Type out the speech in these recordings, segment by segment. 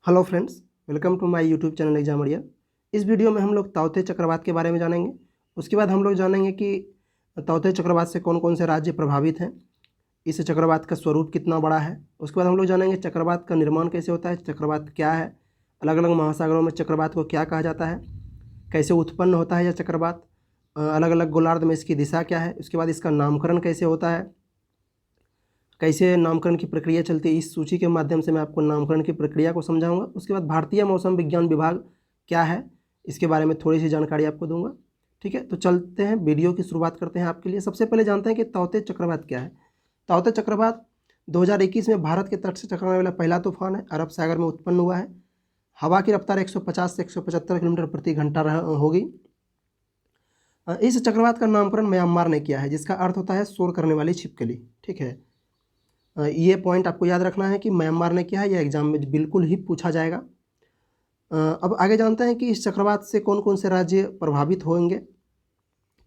Hello friends, welcome to my YouTube channel Examria. इस video में हम लोग ताओते चक्रवात के बारे में जानेंगे। उसके बाद हम लोग जानेंगे कि ताओते चक्रवात से कौन कौन से राज्य प्रभावित हैं, इस चक्रवात का स्वरूप कितना बड़ा है। उसके बाद हम लोग जानेंगे चक्रवात का निर्माण कैसे होता है, चक्रवात क्या है, अलग अलग महासागरों में चक्रवात को क्या कहा जाता है, कैसे उत्पन्न होता है यह चक्रवात, अलग अलग गोलार्ध में इसकी दिशा क्या है, उसके बाद इसका नामकरण कैसे होता है, कैसे नामकरण की प्रक्रिया चलती है। इस सूची के माध्यम से मैं आपको नामकरण की प्रक्रिया को समझाऊंगा। उसके बाद भारतीय मौसम विज्ञान विभाग क्या है, इसके बारे में थोड़ी सी जानकारी आपको दूंगा। ठीक है, तो चलते हैं, वीडियो की शुरुआत करते हैं आपके लिए। सबसे पहले जानते हैं कि ताओते चक्रवात क्या है। ताओते चक्रवात 2021 में भारत के तट से टकराने वाला पहला तूफान है। अरब सागर में उत्पन्न हुआ है। हवा की रफ्तार 150 से 175 किलोमीटर प्रति घंटा होगी। इस चक्रवात का नामकरण म्यांमार ने किया है, जिसका अर्थ होता है शोर करने वाली छिपकली। ठीक है, ये पॉइंट आपको याद रखना है कि म्यांमार ने किया है, यह एग्जाम में बिल्कुल ही पूछा जाएगा। अब आगे जानते हैं कि इस चक्रवात से कौन कौन से राज्य प्रभावित होंगे।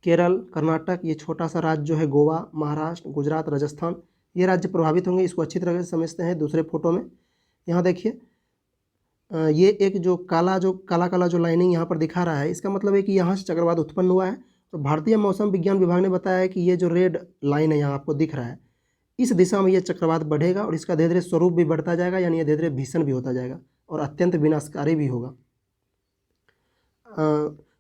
केरल, कर्नाटक, ये छोटा सा राज्य जो है गोवा, महाराष्ट्र, गुजरात, राजस्थान, ये राज्य प्रभावित होंगे। इसको अच्छी तरह से समझते हैं। दूसरे फोटो में यहाँ देखिए, ये एक जो काला काला जो लाइनिंग यहाँ पर दिखा रहा है, इसका मतलब है कि यहाँ से चक्रवात उत्पन्न हुआ है। तो भारतीय मौसम विज्ञान विभाग ने बताया है कि ये जो रेड लाइन है यहाँ आपको दिख रहा है, इस दिशा में यह चक्रवात बढ़ेगा और इसका धीरे धीरे स्वरूप भी बढ़ता जाएगा, यानी यह धीरे धीरे भीषण भी होता जाएगा और अत्यंत विनाशकारी भी होगा।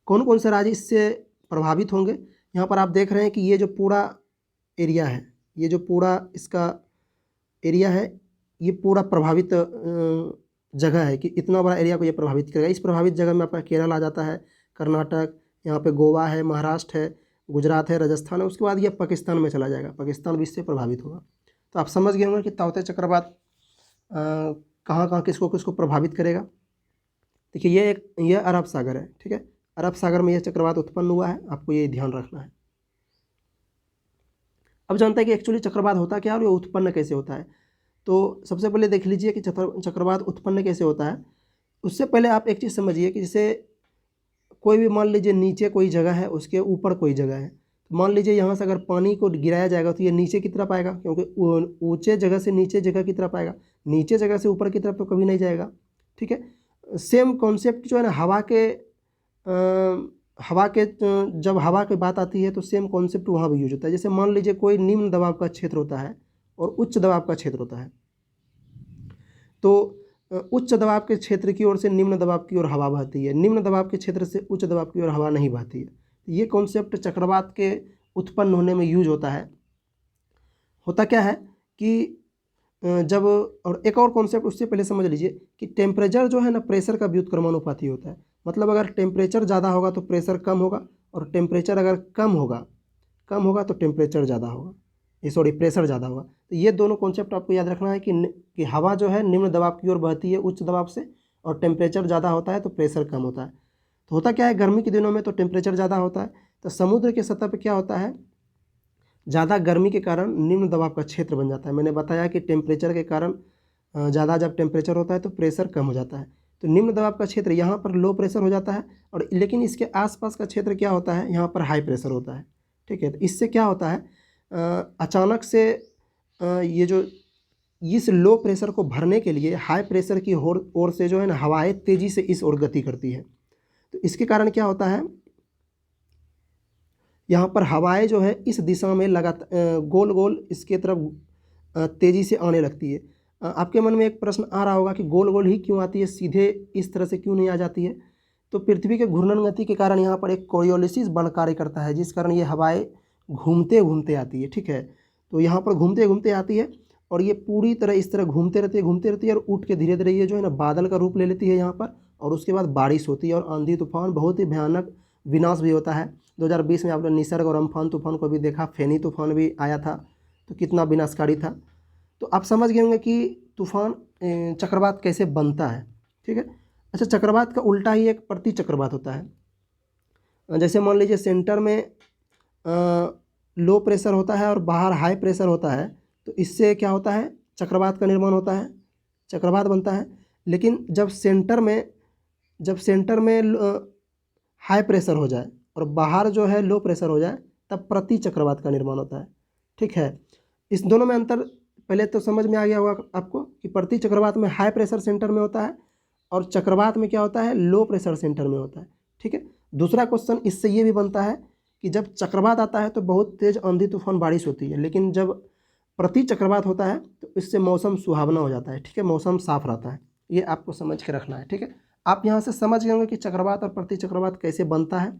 कौन कौन से राज्य इससे प्रभावित होंगे, यहाँ पर आप देख रहे हैं कि ये जो पूरा एरिया है, ये जो पूरा इसका एरिया है, ये पूरा प्रभावित जगह है कि इतना बड़ा एरिया को ये प्रभावित करेगा। इस प्रभावित जगह में आपका केरल आ जाता है, कर्नाटक, यहाँ पे गोवा है, महाराष्ट्र है, गुजरात है, राजस्थान है। उसके बाद ये पाकिस्तान में चला जाएगा, पाकिस्तान भी इससे प्रभावित होगा। तो आप समझ गए होंगे कि ताओते चक्रवात कहाँ कहाँ किसको किसको प्रभावित करेगा। देखिए, ये अरब सागर है। ठीक है, अरब सागर में यह चक्रवात उत्पन्न हुआ है, आपको ये ध्यान रखना है। अब जानते हैं कि एक्चुअली चक्रवात होता क्या है और ये उत्पन्न कैसे होता है। तो सबसे पहले देख लीजिए कि चक्रवात उत्पन्न कैसे होता है। उससे पहले आप एक चीज़ समझिए कि जैसे कोई भी, मान लीजिए नीचे कोई जगह है, उसके ऊपर कोई जगह है। तो मान लीजिए यहाँ से अगर पानी को गिराया जाएगा तो ये नीचे की तरफ आएगा, क्योंकि ऊंचे जगह से नीचे जगह की तरफ आएगा, नीचे जगह से ऊपर की तरफ तो कभी नहीं जाएगा। ठीक है, सेम कॉन्सेप्ट जो है ना, जब हवा की बात आती है तो सेम कॉन्सेप्ट वहाँ भी यूज होता है। जैसे मान लीजिए कोई निम्न दबाव का क्षेत्र होता है और उच्च दबाव का क्षेत्र होता है, तो उच्च दबाव के क्षेत्र की ओर से निम्न दबाव की ओर हवा बहती है, निम्न दबाव के क्षेत्र से उच्च दबाव की ओर हवा नहीं बहती है। ये कॉन्सेप्ट चक्रवात के उत्पन्न होने में यूज होता है। होता क्या है कि जब, और एक और कॉन्सेप्ट उससे पहले समझ लीजिए कि टेम्परेचर जो है ना, प्रेशर का व्युत्क्रमानुपाती होता है। मतलब अगर टेम्परेचर ज़्यादा होगा तो प्रेशर कम होगा, और टेम्परेचर अगर कम होगा तो टेम्परेचर ज़्यादा होगा, प्रेशर ज़्यादा होगा। तो ये दोनों कॉन्सेप्ट आपको याद रखना है कि हवा जो है निम्न दबाव की ओर बहती है उच्च दबाव से, और टेम्परेचर ज़्यादा होता है तो प्रेशर कम होता है। तो होता क्या है, गर्मी के दिनों में तो टेम्परेचर ज़्यादा होता है, तो समुद्र के सतह पर क्या होता है, ज़्यादा गर्मी के कारण निम्न दबाव का क्षेत्र बन जाता है। मैंने बताया कि टेम्परेचर के कारण ज़्यादा जब टेम्परेचर होता है तो प्रेशर कम हो जाता है। तो निम्न दबाव का क्षेत्र यहाँ पर लो प्रेशर हो जाता है, और लेकिन इसके आसपास का क्षेत्र क्या होता है, यहाँ पर हाई प्रेशर होता है। ठीक है, तो इससे क्या होता है, अचानक से ये जो इस लो प्रेशर को भरने के लिए हाई प्रेशर की ओर से जो है ना, हवाएं तेज़ी से इस ओर गति करती है। तो इसके कारण क्या होता है, यहाँ पर हवाएं जो है इस दिशा में लगातार गोल गोल इसके तरफ तेज़ी से आने लगती है। आपके मन में एक प्रश्न आ रहा होगा कि गोल गोल ही क्यों आती है, सीधे इस तरह से क्यों नहीं आ जाती है। तो पृथ्वी के घूर्णन गति के कारण यहाँ पर एक कोरियोलिसिस बल कार्य करता है, जिस कारण ये हवाएं घूमते घूमते आती है। ठीक है, तो यहाँ पर घूमते घूमते आती है और ये पूरी तरह इस तरह घूमते रहती है और उठ के धीरे धीरे ये जो है ना, बादल का रूप ले लेती है यहाँ पर, और उसके बाद बारिश होती है और आंधी तूफान, बहुत ही भयानक विनाश भी होता है। 2020 में आपने निसर्ग और अम्फान तूफान को भी देखा, फेनी तूफान भी आया था, तो कितना विनाशकारी था। तो आप समझ गए होंगे कि तूफान चक्रवात कैसे बनता है। ठीक है, अच्छा, चक्रवात का उल्टा ही एक प्रति चक्रवात होता है। जैसे मान लीजिए सेंटर में लो प्रेशर होता है और बाहर हाई प्रेशर होता है, तो इससे क्या होता है, चक्रवात का निर्माण होता है, चक्रवात बनता है। लेकिन जब सेंटर में हाई प्रेशर हो जाए और बाहर जो है लो प्रेशर हो जाए, तब प्रति चक्रवात का निर्माण होता है। ठीक है, इस दोनों में अंतर पहले तो समझ में आ गया होगा आपको कि प्रति चक्रवात में हाई प्रेशर सेंटर में होता है और चक्रवात में क्या होता है, लो प्रेशर सेंटर में होता है। ठीक है। दूसरा क्वेश्चन इससे ये भी बनता है कि जब चक्रवात आता है तो बहुत तेज़ आंधी तूफान बारिश होती है, लेकिन जब प्रति चक्रवात होता है तो इससे मौसम सुहावना हो जाता है। ठीक है, मौसम साफ रहता है। ये आपको समझ के रखना है। ठीक है, आप यहाँ से समझ गए होंगे कि चक्रवात और प्रति चक्रवात कैसे बनता है।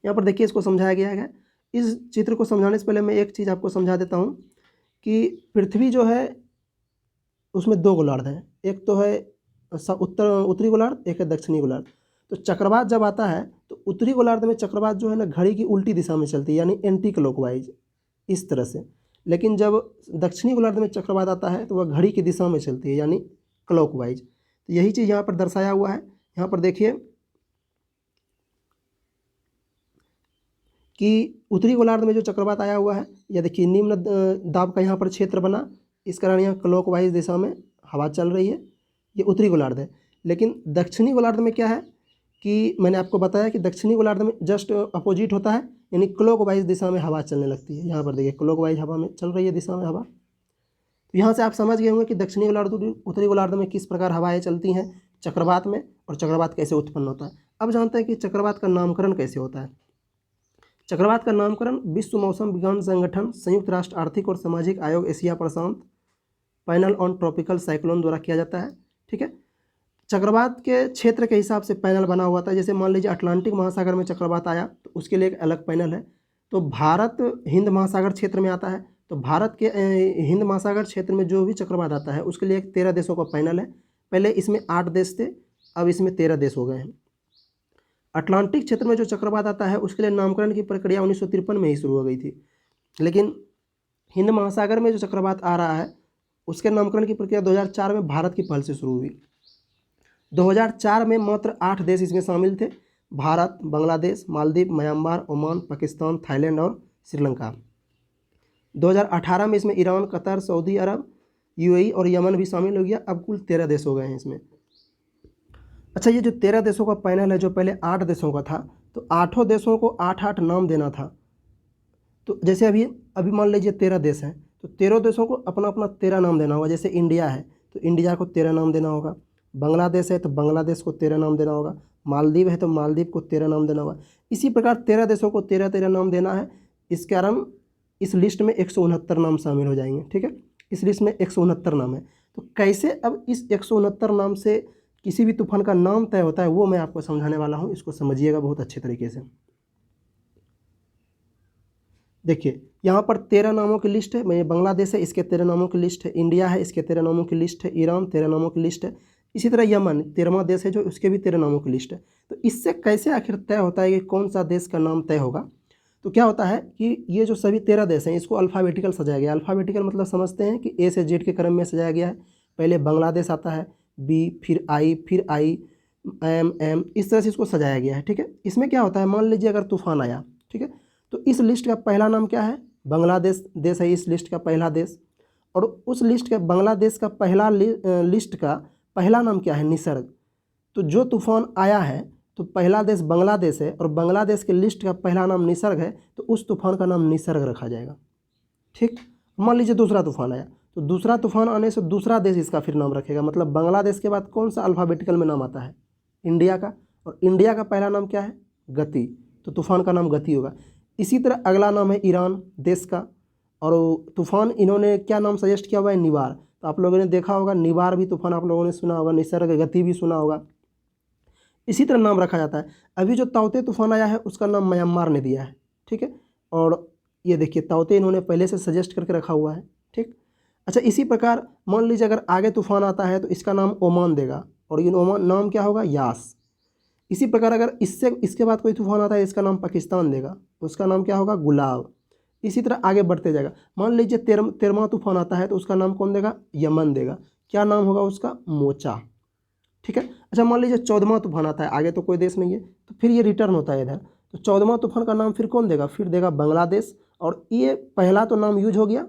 यहाँ पर देखिए इसको समझाया गया है। इस चित्र को समझाने से पहले मैं एक चीज़ आपको समझा देता हूँ कि पृथ्वी जो है उसमें दो गोलार्ध हैं, एक तो है उत्तरी गोलार्ध, एक है दक्षिणी गोलार्ध। तो चक्रवात जब आता है तो उत्तरी गोलार्ध में चक्रवात जो है ना घड़ी की उल्टी दिशा में चलती है, यानी एंटी क्लॉकवाइज इस तरह से। लेकिन जब दक्षिणी गोलार्ध में चक्रवात आता है तो वह घड़ी की दिशा में चलती है, यानी क्लॉकवाइज। तो यही चीज़ यहाँ पर दर्शाया हुआ है। यहाँ पर देखिए कि उत्तरी गोलार्ध में जो चक्रवात आया हुआ है, यह देखिए निम्न दाब का यहाँ पर क्षेत्र बना, इस कारण यहाँ क्लॉकवाइज दिशा में हवा चल रही है, ये उत्तरी गोलार्ध है। लेकिन दक्षिणी गोलार्ध में क्या है कि मैंने आपको बताया कि दक्षिणी गोलार्ध में जस्ट अपोजिट होता है, यानी क्लॉकवाइज दिशा में हवा चलने लगती है। यहाँ पर देखिए क्लॉकवाइज हवा में चल रही है, दिशा में हवा। तो यहाँ से आप समझ गए होंगे कि दक्षिणी गोलार्ध उत्तरी गोलार्ध में किस प्रकार हवाएं चलती हैं चक्रवात में, और चक्रवात कैसे उत्पन्न होता है। अब जानते हैं कि चक्रवात का नामकरण कैसे होता है। चक्रवात का नामकरण विश्व मौसम विज्ञान संगठन, संयुक्त राष्ट्र आर्थिक और सामाजिक आयोग, Asia Prashant, panel on tropical cyclone द्वारा किया जाता है। ठीक है, चक्रवात के क्षेत्र के हिसाब से पैनल बना हुआ था। जैसे मान लीजिए अटलांटिक महासागर में चक्रवात आया तो उसके लिए एक अलग पैनल है। तो भारत हिंद महासागर क्षेत्र में आता है, तो भारत के हिंद महासागर क्षेत्र में जो भी चक्रवात आता है उसके लिए एक 13 देशों का पैनल है। पहले इसमें 8 देश थे, अब इसमें 13 देश हो गए हैं। अटलांटिक क्षेत्र में जो चक्रवात आता है उसके लिए नामकरण की प्रक्रिया 1953 में ही शुरू हो गई थी। लेकिन हिंद महासागर में जो चक्रवात आ रहा है उसके नामकरण की प्रक्रिया 2004 में भारत की पहल से शुरू हुई। 2004 में मात्र 8 देश इसमें शामिल थे, Bharat, Bangladesh, Maldives, Myanmar, Oman, Pakistan, Thailand और श्रीलंका। 2018 में इसमें ईरान, कतर, सऊदी अरब, यूएई और यमन भी शामिल हो गया। अब कुल 13 देश हो गए हैं इसमें। अच्छा, ये जो 13 देशों का पैनल है, जो पहले 8 देशों का था, तो 8 देशों को 8-8 नाम देना था। तो जैसे अभी मान लीजिए 13 देश हैं, तो 13 देशों को अपना अपना 13 नाम देना होगा। जैसे इंडिया है तो इंडिया को 13 नाम देना होगा, बांग्लादेश है तो बांग्लादेश को 13 नाम देना होगा, मालदीव है तो मालदीव को 13 नाम देना होगा। इसी प्रकार 13 देशों को 13-13 नाम देना है। इस कारण इस लिस्ट में 169 नाम शामिल हो जाएंगे। ठीक है, इस लिस्ट में 169 नाम है। तो कैसे अब इस 169 नाम से किसी भी तूफान का नाम तय होता है वो मैं आपको समझाने वाला हूँ। इसको समझिएगा बहुत अच्छे तरीके से। देखिए यहाँ पर 13 नामों की लिस्ट है। मैं बांग्लादेश है, इसके 13 नामों की लिस्ट है। इंडिया है, इसके 13 नामों की लिस्ट है। ईरान 13 नामों की लिस्ट है। इसी तरह यमन 13वां देश है जो उसके भी 13 नामों की लिस्ट है। तो इससे कैसे आखिर तय होता है कि कौन सा देश का नाम तय होगा। तो क्या होता है कि ये जो सभी 13 देश हैं इसको अल्फ़ाबेटिकल सजाया गया। अल्फ़ाबेटिकल मतलब समझते हैं कि ए से जेड के क्रम में सजाया गया है। पहले बांग्लादेश आता है, बी, फिर आई, एम, इस तरह से इसको सजाया गया है। ठीक है, इसमें क्या होता है, मान लीजिए अगर तूफान आया, ठीक है, तो इस लिस्ट का पहला नाम क्या है, बांग्लादेश देश है इस लिस्ट का पहला देश। और उस लिस्ट का बांग्लादेश का पहला लिस्ट का पहला नाम क्या है, निसर्ग। तो जो तूफान आया है तो पहला देश बांग्लादेश है और बांग्लादेश के लिस्ट का पहला नाम निसर्ग है, तो उस तूफान का नाम निसर्ग रखा जाएगा। ठीक, मान लीजिए दूसरा तूफान आया, तो दूसरा तूफान आने से दूसरा देश इसका फिर नाम रखेगा। मतलब बांग्लादेश के बाद कौन सा अल्फ़ाबेटिकल में नाम आता है, इंडिया का। और इंडिया का पहला नाम क्या है, गति, तो तूफान का नाम गति होगा। इसी तरह अगला नाम है ईरान देश का, और तूफान इन्होंने क्या नाम सजेस्ट किया हुआ है, निवार। तो आप लोगों ने देखा होगा निवार भी तूफान आप लोगों ने सुना होगा, निसर्ग गति भी सुना होगा। इसी तरह नाम रखा जाता है। अभी जो ताउते तूफान आया है उसका नाम म्यांमार ने दिया है। ठीक है, और ये देखिए ताउते इन्होंने पहले से सजेस्ट करके रखा हुआ है। ठीक, अच्छा, इसी प्रकार मान लीजिए अगर आगे तूफान आता है तो इसका नाम ओमान देगा, और ये ओमान नाम क्या होगा, यास। इसी प्रकार अगर इसके बाद कोई तूफान आता है इसका नाम पाकिस्तान देगा, उसका नाम क्या होगा, गुलाब। इसी तरह आगे बढ़ते जाएगा। मान लीजिए 13वां तूफान आता है तो उसका नाम कौन देगा, यमन देगा। क्या नाम होगा उसका, मोचा। ठीक है, अच्छा, मान लीजिए 14वां तूफान आता है, आगे तो कोई देश नहीं है, तो फिर ये रिटर्न होता है इधर, तो 14वां तूफान का नाम फिर कौन देगा, फिर देगा बांग्लादेश। और ये पहला तो नाम यूज हो गया,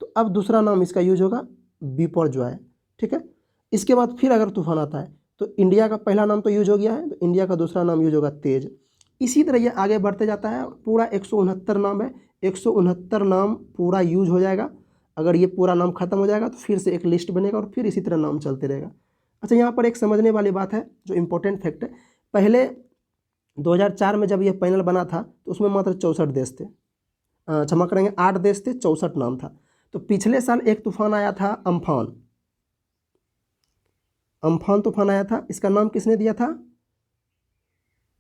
तो अब दूसरा नाम इसका यूज होगा, बिपरजॉय। ठीक है, इसके बाद फिर अगर तूफान आता है तो इंडिया का पहला नाम तो यूज हो गया है, तो इंडिया का दूसरा नाम यूज होगा, तेज। इसी तरह ये आगे बढ़ते जाता है। पूरा 169 नाम है, 169 नाम पूरा यूज हो जाएगा। अगर ये पूरा नाम खत्म हो जाएगा तो फिर से एक लिस्ट बनेगा और फिर इसी तरह नाम चलते रहेगा। अच्छा, यहाँ पर एक समझने वाली बात है जो इम्पोर्टेंट फैक्ट है। पहले 2004 में जब ये पैनल बना था तो उसमें मात्र 64 देश थे, क्षमा करेंगे 8 देश थे, 64 नाम था। तो पिछले साल एक तूफान आया था अम्फान, अम्फान तूफान आया था। इसका नाम किसने दिया था?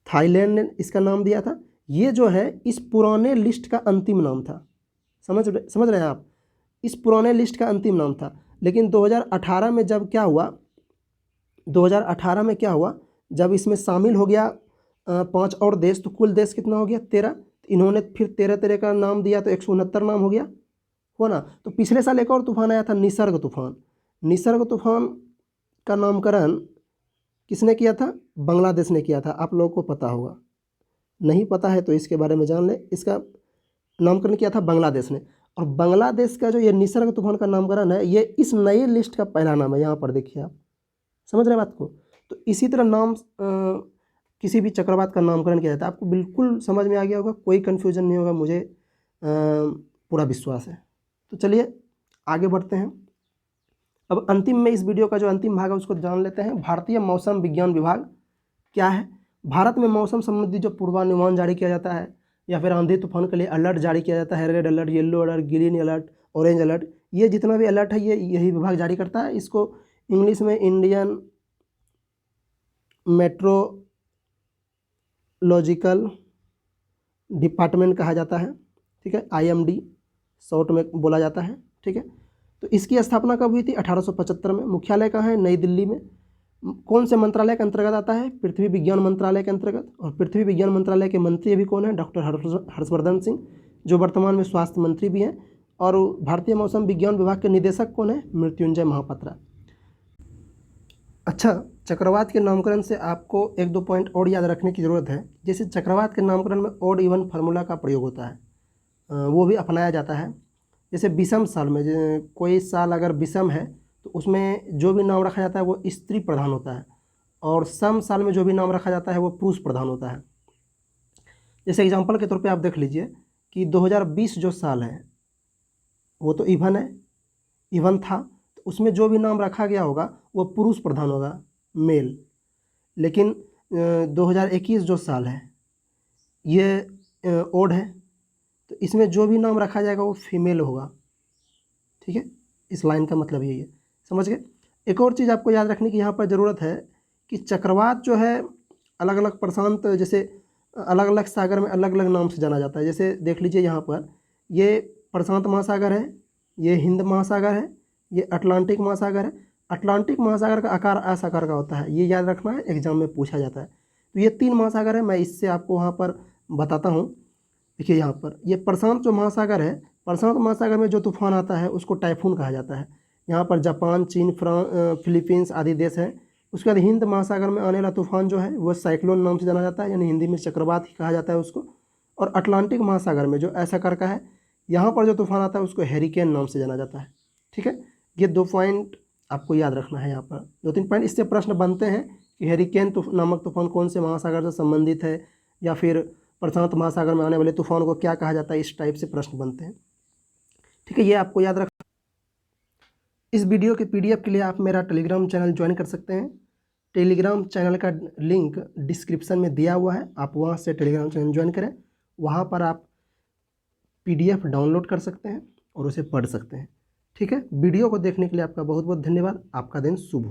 थाईलैंड ने इसका नाम दिया था। ये जो है इस पुराने लिस्ट का अंतिम नाम था। समझ रहे हैं आप? इस पुराने लिस्ट का अंतिम नाम था। लेकिन 2018 में जब क्या हुआ, 2018 में क्या हुआ, जब इसमें शामिल हो गया 5 और देश, तो कुल देश कितना हो गया? 13। इन्होंने फिर 13 का नाम दिया तो 169 नाम हो गया, हुआ ना। तो पिछले साल एक और तूफान आया था, निसर्ग तूफान। निसर्ग तूफान का नामकरण किसने किया था? बांग्लादेश ने किया था। आप लोगों को पता होगा, नहीं पता है तो इसके बारे में जान ले। इसका नामकरण किया था बांग्लादेश ने। और बांग्लादेश का जो ये निसर्ग तूफान का नामकरण है, ये इस नई लिस्ट का पहला नाम है। यहाँ पर देखिए आप, समझ रहे बात को? तो इसी तरह नाम किसी भी चक्रवात का नामकरण किया जाता है। आपको बिल्कुल समझ में आ गया होगा, कोई कन्फ्यूजन नहीं होगा, मुझे पूरा विश्वास है। तो चलिए आगे बढ़ते हैं। अब अंतिम में इस वीडियो का जो अंतिम भाग है उसको जान लेते हैं। भारतीय मौसम विज्ञान विभाग क्या है? भारत में मौसम संबंधी जो पूर्वानुमान जारी किया जाता है या फिर आंधी तूफान के लिए अलर्ट जारी किया जाता है, red alert, yellow alert, green alert, orange alert, ये जितना भी अलर्ट है ये यही विभाग जारी करता है। इसको इंग्लिश में इंडियन मेट्रोलॉजिकल डिपार्टमेंट कहा जाता है, ठीक है, IMD शॉर्ट में बोला जाता है, ठीक है। तो इसकी स्थापना कब हुई थी? 1875 में। मुख्यालय कहाँ है? नई दिल्ली में। कौन से मंत्रालय के अंतर्गत आता है? पृथ्वी विज्ञान मंत्रालय के अंतर्गत। और पृथ्वी विज्ञान मंत्रालय के मंत्री अभी कौन है? डॉक्टर हर्षवर्धन सिंह, जो वर्तमान में स्वास्थ्य मंत्री भी हैं। और भारतीय मौसम विज्ञान विभाग के निदेशक कौन है? मृत्युंजय महापात्रा। अच्छा, चक्रवात के नामकरण से आपको 1-2 पॉइंट और याद रखने की ज़रूरत है। जैसे चक्रवात के नामकरण में ऑड इवन फार्मूला का प्रयोग होता है, वो भी अपनाया जाता है। जैसे विषम साल में, कोई साल अगर विषम है तो उसमें जो भी नाम रखा जाता है वो स्त्री प्रधान होता है, और सम साल में जो भी नाम रखा जाता है वो पुरुष प्रधान होता है। जैसे एग्जांपल के तौर पे आप देख लीजिए कि 2020 जो साल है वो तो इवन है, इवन था, तो उसमें जो भी नाम रखा गया होगा वो पुरुष प्रधान होगा, मेल। लेकिन 2021 जो साल है ये ओड है, तो इसमें जो भी नाम रखा जाएगा वो फीमेल होगा, ठीक है। इस लाइन का मतलब यही है, समझ गए। एक और चीज़ आपको याद रखने की यहाँ पर ज़रूरत है कि चक्रवात जो है अलग अलग प्रशांत, जैसे अलग अलग सागर में अलग अलग नाम से जाना जाता है। जैसे देख लीजिए यहाँ पर, ये प्रशांत महासागर है, ये हिंद महासागर है, ये अटलांटिक महासागर है। अटलांटिक महासागर का आकार इस आकार का होता है, ये याद रखना है, एग्जाम में पूछा जाता है। तो ये 3 महासागर है, मैं इससे आपको वहाँ पर बताता हूँ। देखिए यहाँ पर ये प्रशांत जो महासागर है, प्रशांत महासागर में जो तूफान आता है उसको टाइफून कहा जाता है। यहाँ पर जापान, चीन, फिलीपींस आदि देश हैं। उसके बाद हिंद महासागर में आने वाला तूफान जो है वो साइक्लोन नाम से जाना जाता है, यानी हिंदी में चक्रवात ही कहा जाता है उसको। और अटलांटिक महासागर में जो ऐसा आकार का है, यहाँ पर जो तूफान आता है उसको हैरिकेन नाम से जाना जाता है, ठीक है। ये 2 पॉइंट आपको याद रखना है। यहाँ पर 2-3 पॉइंट इससे प्रश्न बनते हैं कि हैरिकेन नामक तूफान कौन से महासागर से संबंधित है, या फिर प्रशांत महासागर में आने वाले तूफान को क्या कहा जाता है, इस टाइप से प्रश्न बनते हैं, ठीक है। ये आपको याद रख। इस वीडियो के PDF के लिए आप मेरा टेलीग्राम चैनल ज्वाइन कर सकते हैं। टेलीग्राम चैनल का लिंक डिस्क्रिप्शन में दिया हुआ है, आप वहाँ से टेलीग्राम चैनल ज्वाइन करें। वहाँ पर आप PDF डाउनलोड कर सकते हैं और उसे पढ़ सकते हैं, ठीक है। वीडियो को देखने के लिए आपका बहुत बहुत धन्यवाद। आपका दिन शुभ हो।